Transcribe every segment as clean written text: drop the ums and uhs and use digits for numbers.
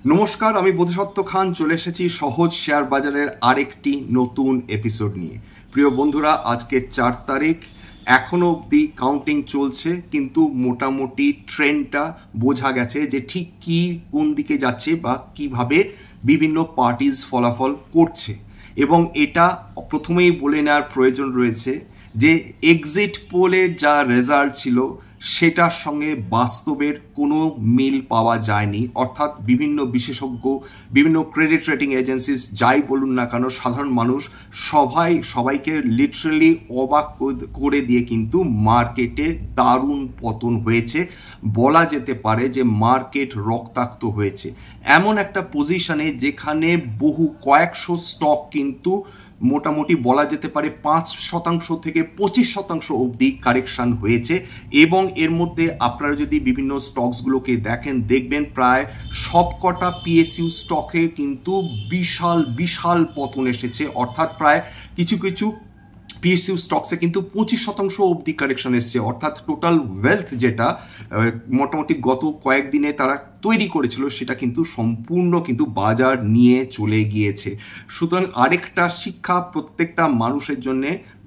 নমস্কার, আমি বোধিসত্ত্ব খান চলে এসেছি সহজ শেয়ার বাজারের আরেকটি নতুন এপিসোড নিয়ে। প্রিয় বন্ধুরা, আজকে 4 তারিখ, এখনও অবধি কাউন্টিং চলছে, কিন্তু মোটামুটি ট্রেন্ডটা বোঝা গেছে যে ঠিক কোন দিকে যাচ্ছে বা কিভাবে বিভিন্ন পার্টিজ ফলাফল করছে। এবং এটা প্রথমেই বলে নেওয়ার প্রয়োজন রয়েছে যে এক্সিট পোলের যা রেজাল্ট ছিল সেটার সঙ্গে বাস্তবের কোনো মিল পাওয়া যায়নি। অর্থাৎ বিভিন্ন বিশেষজ্ঞ, বিভিন্ন ক্রেডিট রেটিং এজেন্সিস যাই বলুন না কেন, সাধারণ মানুষ সবাইকে লিটারালি অবাক করে দিয়ে কিন্তু মার্কেটে দারুণ পতন হয়েছে। বলা যেতে পারে যে মার্কেট রক্তাক্ত হয়েছে এমন একটা পজিশনে যেখানে কয়েকশো স্টক কিন্তু মোটামুটি বলা যেতে পারে 5% থেকে 25% অবধি কারেকশন হয়েছে। এবং এর মধ্যে আপনারা যদি বিভিন্ন স্টকসগুলোকে দেখবেন প্রায় সবকটা পিএসইউ স্টকে কিন্তু বিশাল পতন এসেছে। অর্থাৎ প্রায় কিছু পিএসইউ স্টকসে কিন্তু 25% অবধি কারেকশন এসছে। অর্থাৎ টোটাল ওয়েলথ যেটা মোটামুটি গত কয়েকদিনে তারা তৈরি করেছিল সেটা কিন্তু সম্পূর্ণ কিন্তু বাজার নিয়ে চলে গিয়েছে। সুতরাং আরেকটা শিক্ষা প্রত্যেকটা মানুষের জন্য,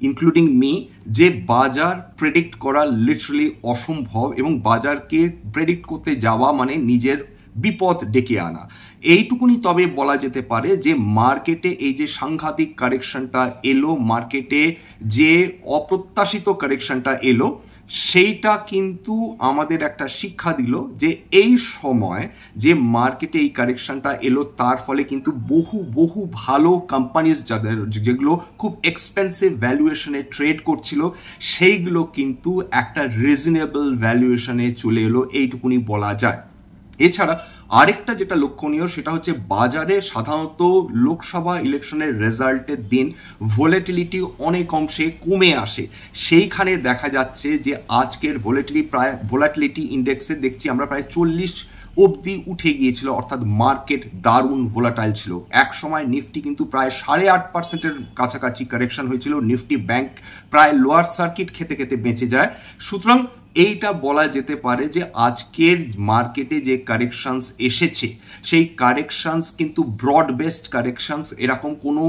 ইনক্লুডিং মি, যে বাজার প্রেডিক্ট করা লিটারালি অসম্ভব এবং বাজারকে প্রেডিক্ট করতে যাওয়া মানে নিজের বিপদ ডেকে আনা। এইটুকুনি তবে বলা যেতে পারে যে মার্কেটে এই যে সাংঘাতিক কারেকশনটা এলো, মার্কেটে যে অপ্রত্যাশিত কারেকশনটা এলো, সেইটা কিন্তু আমাদের একটা শিক্ষা দিল যে এই সময় যে মার্কেটে এই কারেকশনটা এলো তার ফলে কিন্তু বহু ভালো কোম্পানিজ যেগুলো খুব এক্সপেন্সিভ ভ্যালুয়েশনে ট্রেড করছিল সেইগুলো কিন্তু একটা রিজনেবল ভ্যালুয়েশনে চলে এলো, এইটুকুনি বলা যায়। এছাড়া আরেকটা যেটা লক্ষণীয় সেটা হচ্ছে বাজারে সাধারণত লোকসভা ইলেকশনের রেজাল্টের দিন ভোলাটিলিটি অনেক অংশে কমে আসে। সেইখানে দেখা যাচ্ছে যে আজকের ভোলাটিলিটি ইন্ডেক্সে দেখছি আমরা প্রায় 40 অবধি উঠে গিয়েছিল। অর্থাৎ মার্কেট দারুণ ভোলাটাইল ছিল। এক সময় নিফটি কিন্তু প্রায় 8.5%-এর কাছাকাছি কারেকশন হয়েছিল। নিফটি ব্যাংক প্রায় লোয়ার সার্কিট খেতে বেঁচে যায়। সুতরাং এইটা বলা যেতে পারে যে আজকের মার্কেটে যে কারেকশনস এসেছে সেই কারেকশনস কিন্তু ব্রড বেসড কারেকশনস, এরকম কোনো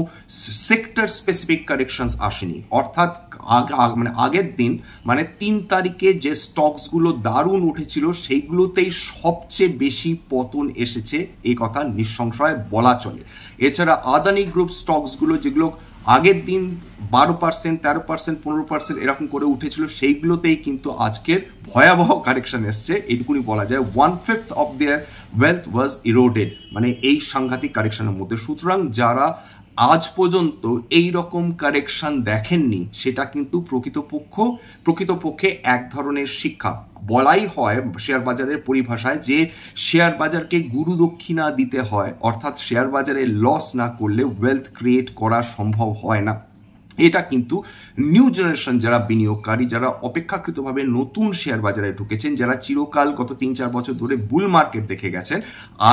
সেক্টর স্পেসিফিক কারেকশনস আসেনি। অর্থাৎ আগের দিন মানে 3 তারিখে যে স্টকসগুলো দারুণ উঠেছিল সেইগুলোতেই সবচেয়ে বেশি পতন এসেছে, এই কথা নিঃসংশয়ে বলা চলে। এছাড়া আদানি গ্রুপ স্টকসগুলো যেগুলো আগের দিন 12%, 13%, 15% এরকম করে উঠেছিল সেইগুলোতেই কিন্তু আজকের ভয়াবহ কারেকশন এসছে। এইটুকুনি বলা যায় 1/5 of their wealth was eroded, মানে এই সাংঘাতিক কারেকশনের মধ্যে। সুতরাং যারা আজ পর্যন্ত এই রকম কারেকশন দেখেননি সেটা কিন্তু প্রকৃতপক্ষে এক ধরনের শিক্ষা। বলাই হয় শেয়ার বাজারের পরিভাষায় যে শেয়ার বাজারকে গুরু দক্ষিণা দিতে হয়, অর্থাৎ শেয়ার বাজারে লস না করলে ওয়েলথ ক্রিয়েট করা সম্ভব হয় না। এটা কিন্তু নিউ জেনারেশন যারা বিনিয়োগকারী, যারা অপেক্ষাকৃতভাবে নতুন শেয়ার বাজারে ঢুকেছেন, যারা চিরকাল গত 3-4 বছর ধরে বুল মার্কেট দেখে গেছেন,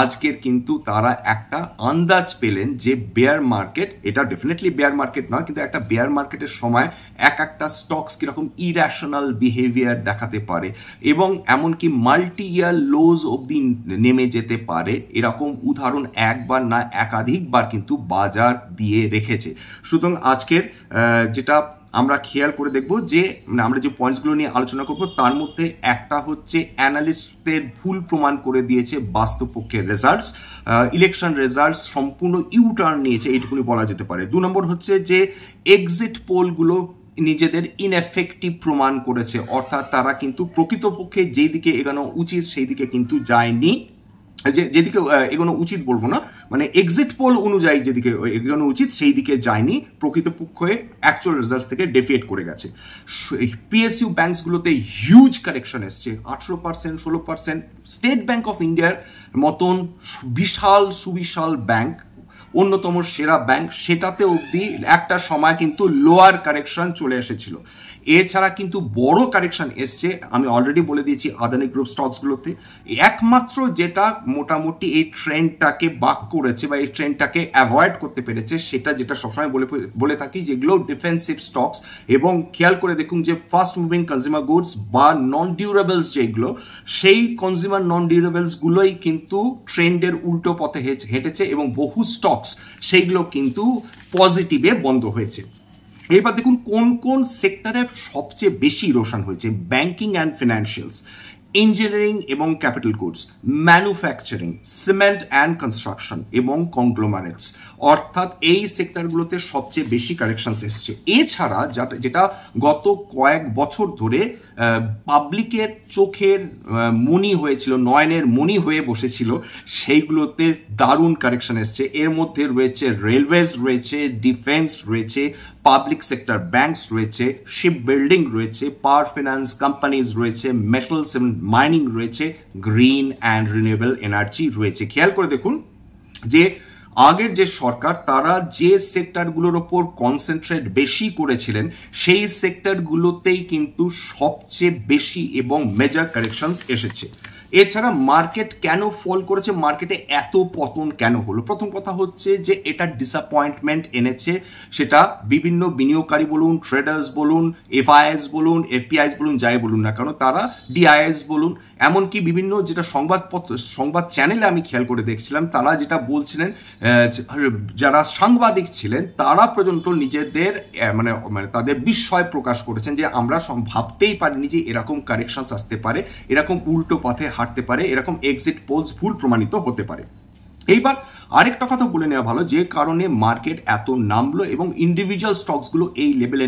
আজকের কিন্তু তারা একটা আন্দাজ পেলেন যে বেয়ার মার্কেট, এটা ডেফিনেটলি বেয়ার মার্কেট নয়, কিন্তু একটা বেয়ার মার্কেটের সময় একটা স্টকস কিরকম ইরেশনাল বিহেভিয়ার দেখাতে পারে এবং এমনকি মাল্টি ইয়ার লোজ অবধি নেমে যেতে পারে, এরকম উদাহরণ একবার না একাধিকবার কিন্তু বাজার দিয়ে রেখেছে। সুতরাং আজকের যেটা আমরা খেয়াল করে দেখব যে আমরা যে পয়েন্টসগুলো নিয়ে আলোচনা করব তার মধ্যে একটা হচ্ছে অ্যানালিস্টদের ভুল প্রমাণ করে দিয়েছে বাস্তবপক্ষের রেজাল্টস, ইলেকশন রেজাল্টস সম্পূর্ণ ইউটার্ন নিয়েছে, এইটুকুনি বলা যেতে পারে। 2 নম্বর হচ্ছে যে এক্সিট পোলগুলো নিজেদের ইনএফেক্টিভ প্রমাণ করেছে, অর্থাৎ তারা কিন্তু প্রকৃতপক্ষে যেই দিকে এগোনো উচিত সেই দিকে কিন্তু যায়নি, যেদিকে এগোনো উচিত বলবো না, মানে এক্সিট পোল অনুযায়ী যেদিকে এগোনো উচিত সেই দিকে যায়নি, প্রকৃতপক্ষে অ্যাকচুয়াল রেজাল্ট থেকে ডেফিয়েট করে গেছে। পিএসইউ ব্যাংকসগুলোতে হিউজ কারেকশন এসছে, 18%, 16%। স্টেট ব্যাংক অফ ইন্ডিয়ার মতন সুবিশাল ব্যাংক, অন্যতম সেরা ব্যাংক, সেটাতে অবধি একটা সময় কিন্তু লোয়ার কারেকশন চলে এসেছিল। এছাড়া কিন্তু বড় কারেকশন এসছে, আমি অলরেডি বলে দিয়েছি আদানি গ্রুপ স্টকসগুলোতে। একমাত্র যেটা মোটামুটি এই ট্রেন্ডটাকে বাক করেছে বা এই ট্রেন্ডটাকে অ্যাভয়েড করতে পেরেছে, সেটা যেটা সবসময় বলে থাকি, যেগুলো ডিফেন্সিভ স্টকস, এবং খেয়াল করে দেখুন যে ফাস্ট মুভিং কনজিউমার গুডস বা নন ডিউরেবলস যেগুলো, সেই কনজিউমার নন ডিউরেবলসগুলোই কিন্তু ট্রেন্ডের উল্টো পথে হেঁটেছে এবং বহু স্টকস সেইগুলো কিন্তু পজিটিভে বন্ধ হয়েছে। এবার দেখুন কোন কোন সেক্টরে সবচেয়ে বেশি ইরোশন হয়েছে। ব্যাংকিং অ্যান্ড ফিনান্সিয়ালস, ইঞ্জিনিয়ারিং এবং capital goods, manufacturing, cement and construction এবং কংগ্লোমারেটস, অর্থাৎ এই সেক্টরগুলোতে সবচেয়ে বেশি কারেকশনস এসছে। এছাড়া যেটা গত কয়েক বছর ধরে পাবলিকের চোখের মণি হয়েছিল, নয়নের মণি হয়ে বসেছিল, সেইগুলোতে দারুণ কারেকশন এসছে। এর মধ্যে রয়েছে রেলওয়েজ, রয়েছে ডিফেন্স, রয়েছে পাবলিক সেক্টর ব্যাংকস, রয়েছে শিপ বিল্ডিং, রয়েছে পাওয়ার ফিনান্স কোম্পানিজ, রয়েছে মেটালস এবং মাইনিং, রয়েছে গ্রিন অ্যান্ড রিনিউয়েবল এনার্জি রয়েছে। খেয়াল করে দেখুন যে আগের যে সরকার, তারা যে সেক্টরগুলোর ওপর কনসেন্ট্রেট বেশি করেছিলেন, সেই সেক্টরগুলোতেই কিন্তু সবচেয়ে বেশি এবং মেজর কারেকশনস এসেছে। এছাড়া মার্কেট কেন ফল করেছে, মার্কেটে এত পতন কেন হলো? প্রথম কথা হচ্ছে যে এটা ডিসঅ্যাপয়েন্টমেন্ট এনেছে, সেটা বিভিন্ন বিনিয়োগকারী বলুন, ট্রেডার্স বলুন, এফআইএস বলুন, এফপিআইস বলুন, যাই বলুন না কেন, তারা ডিআইএস বলুন, এমনকি বিভিন্ন যেটা সংবাদ চ্যানেলে আমি খেয়াল করে দেখছিলাম, তারা যেটা বলছিলেন, যারা সাংবাদিক ছিলেন তারা পর্যন্ত নিজেদের মানে তাদের বিস্ময় প্রকাশ করেছেন যে আমরা ভাবতেই পারিনি যে এরকম কারেকশনস আসতে পারে, এরকম উল্টো পথে হাঁটতে পারে, এরকম এক্সিট পোলস ভুল প্রমাণিত হতে পারে। এইবার আরেকটা কথা বলে নেওয়া ভালো, যে কারণে মার্কেট এত নামলো এবং ইন্ডিভিজুয়াল স্টকসগুলো এই লেভেলে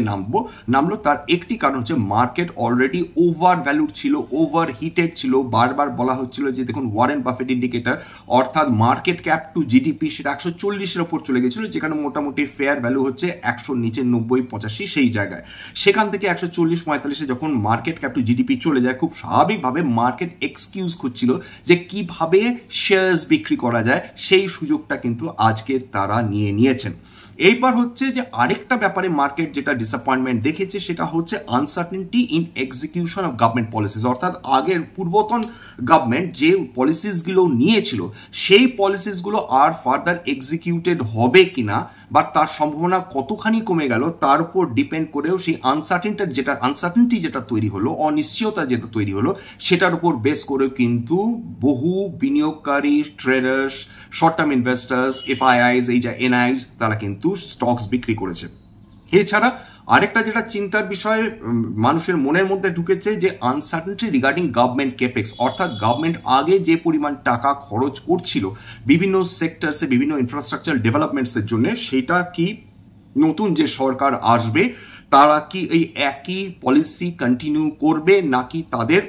নামলো, তার একটি কারণ হচ্ছে মার্কেট অলরেডি ওভার ভ্যালুড ছিল, ওভার হিটেড ছিল। বারবার বলা হচ্ছিল যে দেখুন ওয়ারেন বাফেট ইন্ডিকেটর, অর্থাৎ মার্কেট ক্যাপ টু জিডিপি, সেটা 140-এর ওপর চলে গেছিল, যেখানে মোটামুটি ফেয়ার ভ্যালু হচ্ছে 100 নিচে 90-85 সেই জায়গায়। সেখান থেকে 140-45-এ যখন মার্কেট ক্যাপ টু জিডিপি চলে যায়, খুব স্বাভাবিকভাবে মার্কেট এক্সকিউজ খুঁজছিল যে কিভাবে শেয়ার্স বিক্রি করা যায়, সেই সুযোগটা কিন্তু আজকের তারা নিয়েছেন। এইবার হচ্ছে যে আরেকটা ব্যাপারে মার্কেট যেটা ডিসঅ্যাপয়েন্টমেন্ট দেখেছে, সেটা হচ্ছে uncertainty in execution of government policies, অর্থাৎ আগের পূর্বতন গভর্নমেন্ট যে পলিসিসগুলো নিয়েছিল, সেই পলিসিসগুলো আর ফার্দার এক্সিকিউটেড হবে কিনা বা তার সম্ভাবনা কতখানি কমে গেল, তার উপর ডিপেন্ড করেও সেই আনসার্টেনিটি যেটা তৈরি হলো, অনিশ্চয়তা যেটা তৈরি হলো, সেটার উপর বেস করেও কিন্তু বহু বিনিয়োগকারী, traders, short term investors, FIIs, এই যা এনআইস, তারা কিন্তু স্টকস বিক্রি করেছে। এছাড়া আরেকটা যেটা চিন্তার বিষয় মানুষের মনের মধ্যে ঢুকেছে, যে আনসার্টেনিটি রিগার্ডিং গভর্নমেন্ট কেপেক্স, অর্থাৎ গভর্নমেন্ট আগে যে পরিমাণ টাকা খরচ করছিল বিভিন্ন সেক্টরসে, বিভিন্ন ইনফ্রাস্ট্রাকচার ডেভেলপমেন্টসের জন্য, সেটা কি নতুন যে সরকার আসবে তারা কি এই একই পলিসি কন্টিনিউ করবে, নাকি তাদের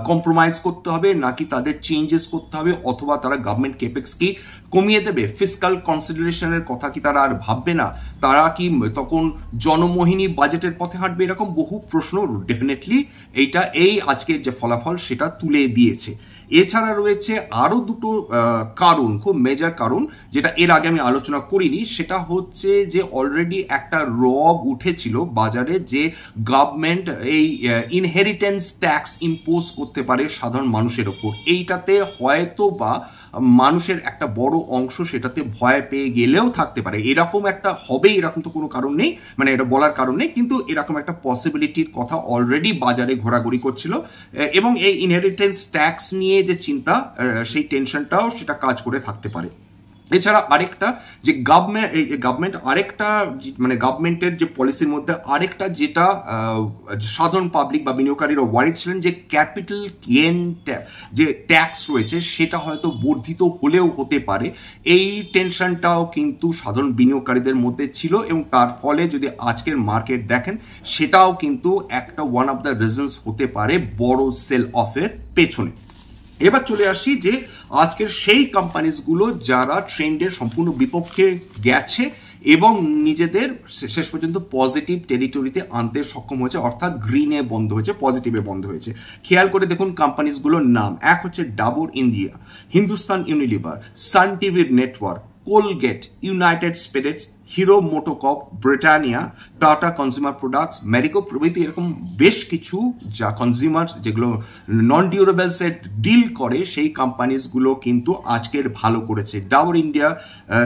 কম্প্রোমাইজ করতে হবে, নাকি তাদের চেঞ্জেস করতে হবে, অথবা তারা গভর্নমেন্ট কেপেক্স কি কমিয়ে দেবে, ফিসকাল কনসিডারেশনের কথা কি তারা আর ভাববে না, তারা কি তখন জনমোহিনী বাজেটের পথে হাঁটবে, এরকম বহু প্রশ্ন ডেফিনেটলি এই আজকের যে ফলাফল সেটা তুলে দিয়েছে। এছাড়া রয়েছে আরো দুটো কারণ, খুব মেজর কারণ, যেটা এর আগে আমি আলোচনা করিনি, সেটা হচ্ছে যে অলরেডি একটা রব উঠেছিল বাজারে যে গভর্নমেন্ট এই ইনহেরিটেন্স ট্যাক্স ইম্পোজ করতে পারে সাধারণ মানুষের ওপর। এইটাতে হয়তো বা মানুষের একটা বড় অংশ সেটাতে ভয় পেয়ে গেলেও থাকতে পারে, এরকম একটা হবে এরকম তো কোনো কারণ নেই, মানে এটা বলার কারণ নেই, কিন্তু এরকম একটা পসিবিলিটির কথা অলরেডি বাজারে ঘোরাঘুরি করছিল, এবং এই ইনহেরিটেন্স ট্যাক্স নিয়ে যে চিন্তা, সেই টেনশনটাও সেটা কাজ করে থাকতে পারে। এছাড়া আরেকটা যে গভর্নমেন্ট আরেকটা মানে গভর্নমেন্টের যে পলিসির মধ্যে আরেকটা যেটা সাধারণ পাবলিক বা বিনিয়োগকারীরা ওয়ারিড ছিলেন, যে ক্যাপিটাল গেইন যে ট্যাক্স রয়েছে সেটা হয়তো বর্ধিত হলেও হতে পারে, এই টেনশনটাও কিন্তু সাধারণ বিনিয়োগকারীদের মধ্যে ছিল, এবং তার ফলে যদি আজকের মার্কেট দেখেন, সেটাও কিন্তু একটা ওয়ান অফ দ্য রিজনস হতে পারে বড় সেল অফের পেছনে। এবার চলে আসি যে আজকের সেই কোম্পানিজগুলো যারা ট্রেন্ডের সম্পূর্ণ বিপক্ষে গেছে এবং নিজেদের শেষ পর্যন্ত পজিটিভ টেরিটরিতে আনতে সক্ষম হয়েছে, অর্থাৎ গ্রিনে বন্ধ হয়েছে, পজিটিভে বন্ধ হয়েছে। খেয়াল করে দেখুন কোম্পানিজগুলোর নাম, এক হচ্ছে ডাবর ইন্ডিয়া, হিন্দুস্তান ইউনিলিভার, সান টিভির network, Colgate, United spirits, hero MotoCorp, Britannia, tata consumer products, Marico প্রভৃতি এরকম বেশ কিছু যা কনজিউমার যেগুলো নন ডিউরেবলসের ডিল করে সেই কোম্পানিজগুলো কিন্তু আজকের ভালো করেছে। ডাবর ইন্ডিয়া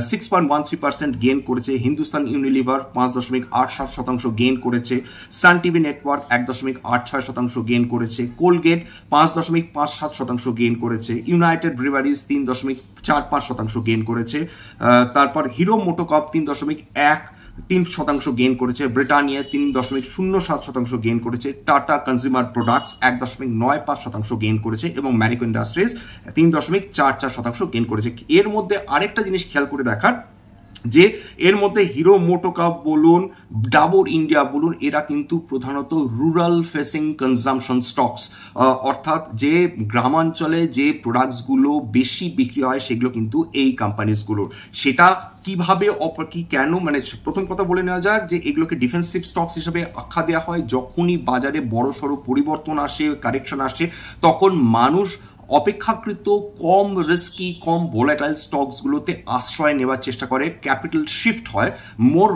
6.13% গেইন করেছে, হিন্দুস্তান ইউনিলিভার 5.87% গেইন করেছে, সান টিভি নেটওয়ার্ক 1.86% গেইন করেছে, কোলগেট 5.57% গেইন করেছে, ইউনাইটেড ব্রিভারিজ 3.45% গেইন করেছে, তারপর হিরো মোটোকর্প 3.13% গেইন করেছে, ব্রিটানিয়া 3.07% গেইন করেছে, টাটা কনজিউমার প্রোডাক্টস 1.95% গেইন করেছে এবং ম্যারিকো ইন্ডাস্ট্রিজ 3.44% গেইন করেছে। এর মধ্যে আরেকটা জিনিস খেয়াল করে দেখার যে এর মধ্যে হিরো মোটোকর্প বলুন, ডাবর ইন্ডিয়া বলুন, এরা কিন্তু প্রধানত রুরাল ফেসিং কনজামশন স্টকস, অর্থাৎ যে গ্রামাঞ্চলে যে প্রোডাক্টসগুলো বেশি বিক্রি হয় সেগুলো কিন্তু এই কোম্পানিজগুলোর। সেটা কিভাবে কেন, মানে প্রথম কথা বলে নেওয়া যাক যে এগুলোকে ডিফেন্সিভ স্টকস হিসেবে আখ্যা দেওয়া হয়। যখনই বাজারে বড় সড়ো পরিবর্তন আসে, কারেকশন আসে, তখন মানুষ অপেক্ষাকৃত কম রিস্কি, কম ভোলাটাইল স্টকসগুলোতে আশ্রয় নেওয়ার চেষ্টা করে। ক্যাপিটাল শিফট হয় মোর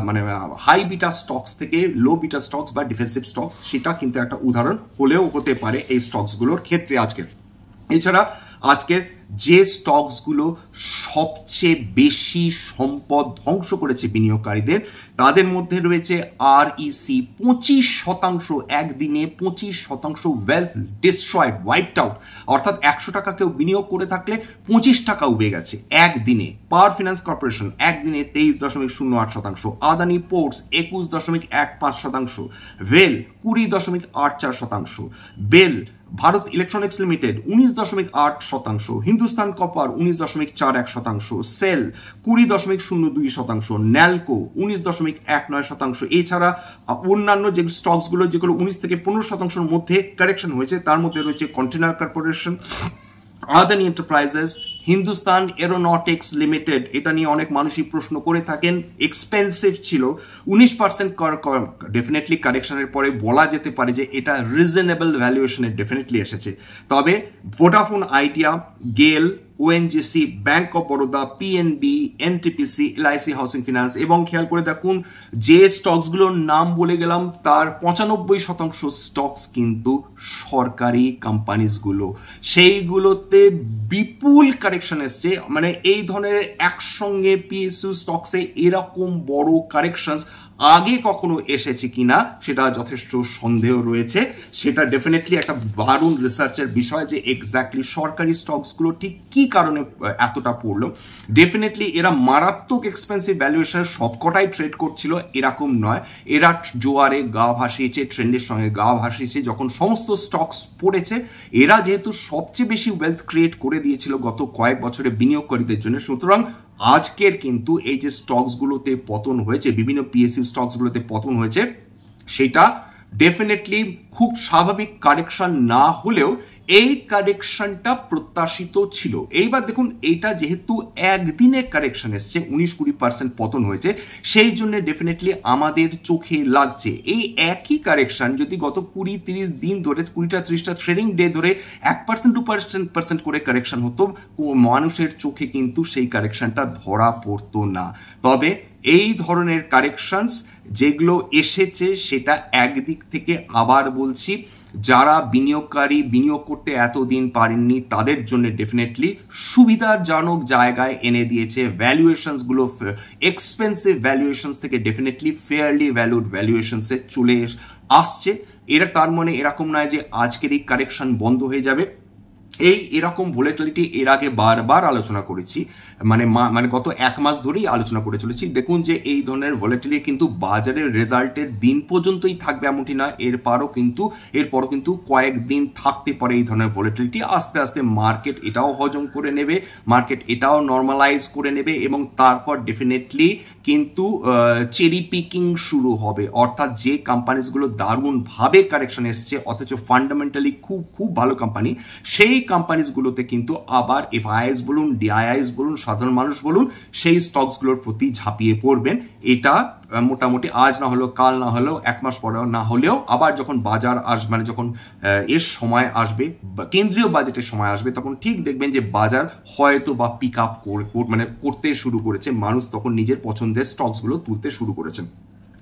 মানে হাই বিটা স্টকস থেকে লো বিটা স্টকস বা ডিফেন্সিভ স্টকস। সেটা কিন্তু একটা উদাহরণ হলেও হতে পারে এই স্টকসগুলোর ক্ষেত্রে আজকের। এছাড়া আজকের যে স্টকসগুলো সবচেয়ে বেশি সম্পদ ধ্বংস করেছে বিনিয়োগকারীদের, তাদের মধ্যে রয়েছে REC 25%, একদিনে 25% ওয়েলথ ডিস্ট্রয়েড, ওয়াইপড আউট, অর্থাৎ 100 টাকা কেউ বিনিয়োগ করে থাকলে 25 টাকা উবে গেছে একদিনে। পাওয়ার ফিনান্স কর্পোরেশন একদিনে 23.08%, আদানি পোর্টস 21.15%, ভেল 20.84%, BEL Bharat electronics limited 19.8%, Hindustan copper 19.41%, SAIL 20.02%, NALCO 19.19%। এছাড়া অন্যান্য যে স্টকসগুলো যেগুলো 19 থেকে 15%-এর মধ্যে কারেকশন হয়েছে তার মধ্যে রয়েছে container corporation, Adani enterprises, Hindustan aeronautics limited. এটা নিয়ে অনেক মানুষই প্রশ্ন করে থাকেন, এক্সপেন্সিভ ছিল, 19% ডেফিনেটলি কারেকশনের পরে বলা যেতে পারে যে এটা রিজনেবল ভ্যালুয়েশনে ডেফিনেটলি এসেছে। তবে ভোডাফোন আইডিয়া, গেল, ONGC, bank of Baroda, PNB, NTPC, LIC housing finance, এবং খেয়াল করে দেখুন যে স্টকসগুলোর নাম বলে গেলাম তার 95% স্টকস কিন্তু সরকারি কোম্পানিজগুলো, সেইগুলোতে বিপুল কারেকশন এসছে। মানে এই ধরনের একসঙ্গে PSU স্টকসে এরকম বড় কারেকশনস আগে কখনো এসেছে কিনা সেটা যথেষ্ট সন্দেহ রয়েছে। সেটা ডেফিনেটলি একটা দারুণ রিসার্চের বিষয় যে এক্স্যাক্টলি সরকারি স্টকসগুলো ঠিক কি কারণে এতটা পড়লো। ডেফিনেটলি এরা মারাত্মক এক্সপেন্সিভ ভ্যালুয়েশনের সবকটাই ট্রেড করছিল এরকম নয়, এরা জোয়ারে গা ভাসিয়েছে, ট্রেন্ডের সঙ্গে গা ভাসিয়েছে। যখন সমস্ত স্টকস পড়েছে, এরা যেহেতু সবচেয়ে বেশি ওয়েলথ ক্রিয়েট করে দিয়েছিল গত কয়েক বছরে বিনিয়োগকারীদের জন্য, সুতরাং আজকের কিন্তু এই যে স্টকসগুলোতে পতন হয়েছে, বিভিন্ন PSU স্টকসগুলোতে পতন হয়েছে, সেটা ডেফিনেটলি খুব স্বাভাবিক কারেকশন না হলেও এই কারেকশনটা প্রত্যাশিত ছিল। এইবার দেখুন, এইটা যেহেতু একদিনে কারেকশন এসছে, 19-20% পতন হয়েছে, সেই জন্য ডেফিনেটলি আমাদের চোখে লাগছে। এই একই কারেকশন যদি গত 20-30 দিন ধরে, 20টা-30টা ট্রেডিং ডে ধরে 1%-2% করে কারেকশন হতো, মানুষের চোখে কিন্তু সেই কারেকশনটা ধরা পড়তো না। তবে এই ধরনের কারেকশনস যেগুলো এসেছে সেটা একদিক থেকে আবার বলছি যারা বিনিয়োগকারী বিনিয়োগ করতে এতদিন পারেননি তাদের জন্য ডেফিনেটলি সুবিধাজনক জায়গায় এনে দিয়েছে। ভ্যালুয়েশনসগুলো এক্সপেন্সিভ ভ্যালুয়েশনস থেকে ডেফিনেটলি ফেয়ারলি ভ্যালুড ভ্যালুয়েশনসে চলে আসছে। এরা তার মানে এরকম নয় যে আজকের এই কারেকশন বন্ধ হয়ে যাবে। এরকম ভোলেটিলিটি এর আগে বারবার আলোচনা করেছি, মানে গত 1 মাস ধরেই আলোচনা করে চলেছি। দেখুন যে এই ধরনের ভোলেটিলিটি কিন্তু বাজারের রেজাল্টের দিন পর্যন্তই থাকবে এমনটি নয়, এরপরও কিন্তু কয়েকদিন থাকতে পারে এই ধরনের ভোলেটিলিটি। আস্তে আস্তে মার্কেট এটাও হজম করে নেবে, মার্কেট এটাও নর্মালাইজ করে নেবে, এবং তারপর ডেফিনেটলি কিন্তু চেরি পিকিং শুরু হবে। অর্থাৎ যে কোম্পানিজগুলো দারুণভাবে কারেকশন এসছে অথচ ফান্ডামেন্টালি খুব ভালো কোম্পানি, সেই কোম্পানিজগুলোতে কিন্তু আবার এফআইআইস বলুন, ডিআইআইস বলুন, সাধারণ মানুষ বলুন, সেই স্টকসগুলোর প্রতি ঝাঁপিয়ে পড়বেন। এটা মোটামুটি আজ না হলেও, কাল না হলেও, এক মাস পরে না হলেও, আবার যখন বাজার আসবে, মানে যখন এর সময় আসবে, কেন্দ্রীয় বাজেটের সময় আসবে, তখন ঠিক দেখবেন যে বাজার হয়তো বা পিক আপ মানে করতে শুরু করেছে, মানুষ তখন নিজের পছন্দের স্টকসগুলো তুলতে শুরু করেছেন।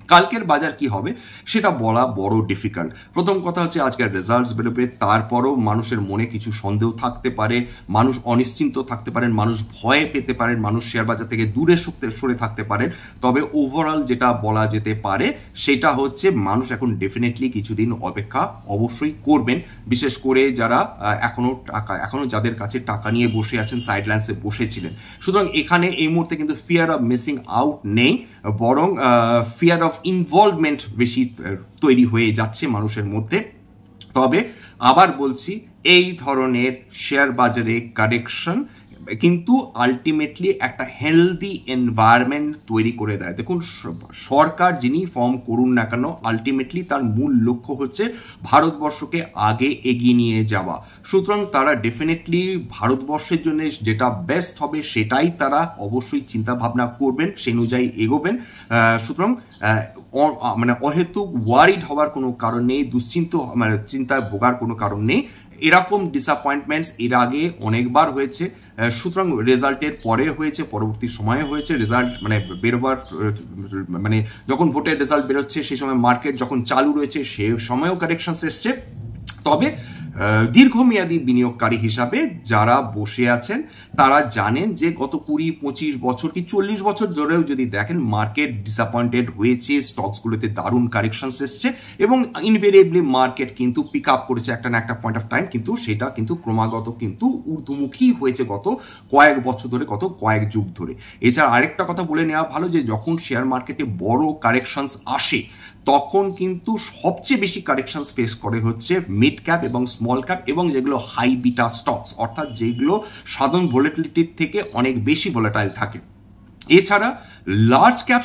কালকের বাজার কি হবে সেটা বলা বড় ডিফিকাল্ট। প্রথম কথা হচ্ছে আজকের রেজাল্টস বেরোবে, তারপরও মানুষের মনে কিছু সন্দেহ থাকতে পারে, মানুষ অনিশ্চিন্ত থাকতে পারেন, মানুষ ভয় পেতে পারেন, মানুষ শেয়ার বাজার থেকে দূরে সরে থাকতে পারেন। তবে ওভারঅল যেটা বলা যেতে পারে সেটা হচ্ছে মানুষ এখন ডেফিনেটলি কিছুদিন অপেক্ষা অবশ্যই করবেন, বিশেষ করে যারা এখনো যাদের কাছে টাকা নিয়ে বসে আছেন, সাইডলাইন্সে বসেছিলেন। সুতরাং এখানে এই মুহূর্তে কিন্তু ফিয়ার অফ মিসিং আউট নেই, বরং ফিয়ার অফ ইনভলভমেন্ট বেশি তৈরি হয়ে যাচ্ছে মানুষের মধ্যে। তবে আবার বলছি, এই ধরনের শেয়ার বাজারে কারেকশন কিন্তু আলটিমেটলি একটা হেলদি এনভায়রনমেন্ট তৈরি করে দেয়। দেখুন, সরকার যিনি ফর্ম করুন না কেন, আলটিমেটলি তার মূল লক্ষ্য হচ্ছে ভারতবর্ষকে আগে এগিয়ে নিয়ে যাওয়া। সুতরাং তারা ডেফিনেটলি ভারতবর্ষের জন্য যেটা বেস্ট হবে সেটাই তারা অবশ্যই চিন্তা ভাবনা করবেন, সেই অনুযায়ী এগোবেন। সুতরাং মানে অহেতুক ওয়ারিড হওয়ার কোনো কারণ নেই, মানে চিন্তায় ভোগার কোনো কারণ নেই। এরকম ডিসঅ্যাপয়েন্টমেন্টস এর আগে অনেকবার হয়েছে। সুতরাং রেজাল্টের পরে হয়েছে, পরবর্তী সময়ে হয়েছে। রেজাল্ট মানে বেরোবার, মানে যখন ভোটের রেজাল্ট বেরোচ্ছে সেই সময় মার্কেট যখন চালু রয়েছে সে সময়ও কারেকশনস এসছে। তবে দীর্ঘমেয়াদী বিনিয়োগকারী হিসাবে যারা বসে আছেন তারা জানেন যে গত 20-25 বছর কি 40 বছর ধরেও যদি দেখেন, মার্কেট ডিসঅ্যাপয়েন্টেড হয়েছে, স্টকসগুলোতে দারুণ কারেকশনস এসছে এবং ইনভেরিয়েবলি মার্কেট কিন্তু পিক আপ করেছে একটা না একটা পয়েন্ট অফ টাইম, কিন্তু সেটা কিন্তু ক্রমাগত কিন্তু ঊর্ধ্বমুখী হয়েছে গত কয়েক বছর ধরে, গত কয়েক যুগ ধরে। এছাড়া আরেকটা কথা বলে নেওয়া ভালো যে যখন শেয়ার মার্কেটে বড় কারেকশনস আসে তখন কিন্তু সবচেয়ে বেশি কারেকশনস ফেস করে হচ্ছে মিড ক্যাপ এবং স্মল ক্যাপ, এবং যেগুলো হাই বিটা স্টকস, অর্থাৎ যেগুলো সাধারণ ভোলাটিলিটির থেকে অনেক বেশি ভোলাটাইল থাকে। এছাড়া লার্জ ক্যাপ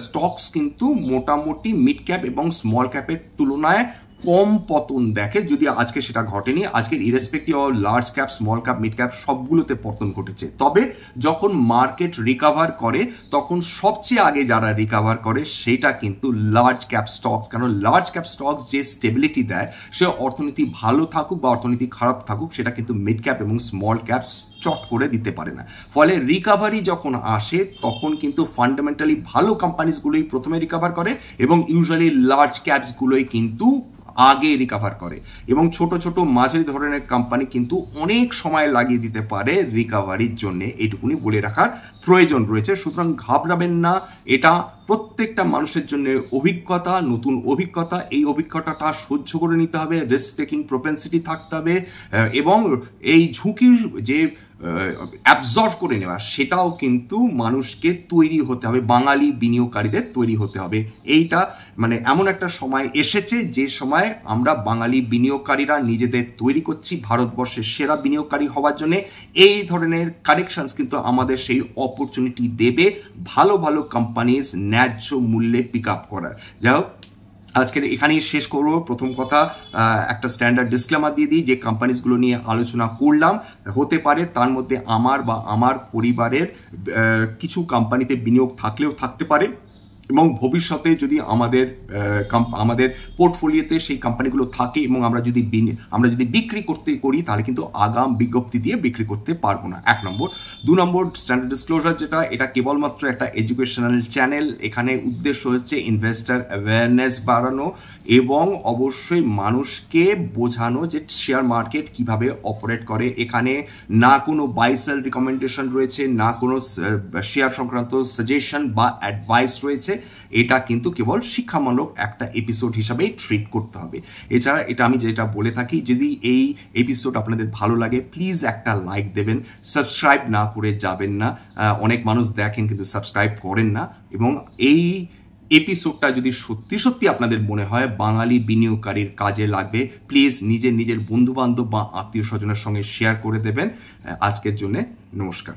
স্টকস কিন্তু মোটামুটি মিড ক্যাপ এবং স্মল ক্যাপের তুলনায় কম পতন দেখে, যদি আজকে সেটা ঘটেনি। আজকের irrespective of large cap, small cap, mid cap সবগুলোতে পতন ঘটেছে। তবে যখন মার্কেট রিকাভার করে তখন সবচেয়ে আগে যারা রিকাভার করে সেটা কিন্তু লার্জ ক্যাপ স্টকস, কারণ লার্জ ক্যাপ স্টকস যে স্টেবিলিটি দেয়, সে অর্থনীতি ভালো থাকুক বা অর্থনীতি খারাপ থাকুক, সেটা কিন্তু মিড ক্যাপ এবং স্মল ক্যাপ চট করে দিতে পারে না। ফলে রিকাভারি যখন আসে তখন কিন্তু ফান্ডামেন্টালি ভালো কোম্পানিজগুলোই প্রথমে রিকাভার করে এবং ইউজুয়ালি লার্জ ক্যাপসগুলোই কিন্তু আগে রিকাভার করে, এবং ছোট ছোট মাঝারি ধরনের কোম্পানি কিন্তু অনেক সময় লাগিয়ে দিতে পারে রিকাভারির জন্য। এইটুকুনি বলে রাখার প্রয়োজন রয়েছে। সুতরাং ঘাবড়াবেন না, এটা প্রত্যেকটা মানুষের জন্য অভিজ্ঞতা, নতুন অভিজ্ঞতা। এই অভিজ্ঞতাটা সহ্য করে নিতে হবে, রিস্ক টেকিং প্রপেন্সিটি থাকতে হবে, এবং এই ঝুঁকির যে অ্যাবজর্ভ করে নেওয়া সেটাও কিন্তু মানুষকে তৈরি হতে হবে, বাঙালি বিনিয়োগকারীদের তৈরি হতে হবে। এইটা মানে এমন একটা সময় এসেছে যে সময় আমরা বাঙালি বিনিয়োগকারীরা নিজেদের তৈরি করছি ভারতবর্ষের সেরা বিনিয়োগকারী হওয়ার জন্য। এই ধরনের কারেকশনস কিন্তু আমাদের সেই অপরচুনিটি দেবে ভালো ভালো কোম্পানিজ ন্যায্য মূল্যে পিক আপ করার। যাই হোক, আজকের এখানেই শেষ করবো। প্রথম কথা, একটা স্ট্যান্ডার্ড ডিসক্লেমার দিয়ে দিই, যে কোম্পানিজগুলো নিয়ে আলোচনা করলাম হতে পারে তার মধ্যে আমার বা আমার পরিবারের কিছু কোম্পানিতে বিনিয়োগ থাকলেও থাকতে পারে, এবং ভবিষ্যতে যদি আমাদের পোর্টফোলিওতে সেই কোম্পানিগুলো থাকে এবং আমরা যদি বিক্রি করি তাহলে কিন্তু আগাম বিজ্ঞপ্তি দিয়ে বিক্রি করতে পারবো না, 1 নম্বর। 2 নম্বর, স্ট্যান্ডার্ড ডিসক্লোজার যেটা, এটা কেবলমাত্র একটা এডুকেশনাল চ্যানেল। এখানে উদ্দেশ্য হচ্ছে ইনভেস্টার অ্যাওয়ারনেস বাড়ানো এবং অবশ্যই মানুষকে বোঝানো যে শেয়ার মার্কেট কিভাবে অপারেট করে। এখানে না কোনো বাই সেল রিকমেন্ডেশন রয়েছে, না কোনো শেয়ার সংক্রান্ত সাজেশন বা অ্যাডভাইস রয়েছে। এটা কিন্তু কেবল শিক্ষামূলক একটা এপিসোড হিসাবেই ট্রিট করতে হবে। এছাড়া এটা আমি যেটা বলে থাকি, যদি এই এপিসোড আপনাদের ভালো লাগে প্লিজ একটা লাইক দেবেন, সাবস্ক্রাইব না করে যাবেন না। অনেক মানুষ দেখেন কিন্তু সাবস্ক্রাইব করেন না। এবং এই এপিসোডটা যদি সত্যি সত্যি আপনাদের মনে হয় বাঙালি বিনিয়োগকারীর কাজে লাগবে, প্লিজ নিজের বন্ধুবান্ধব বা আত্মীয় স্বজনের সঙ্গে শেয়ার করে দেবেন। আজকের জন্য নমস্কার।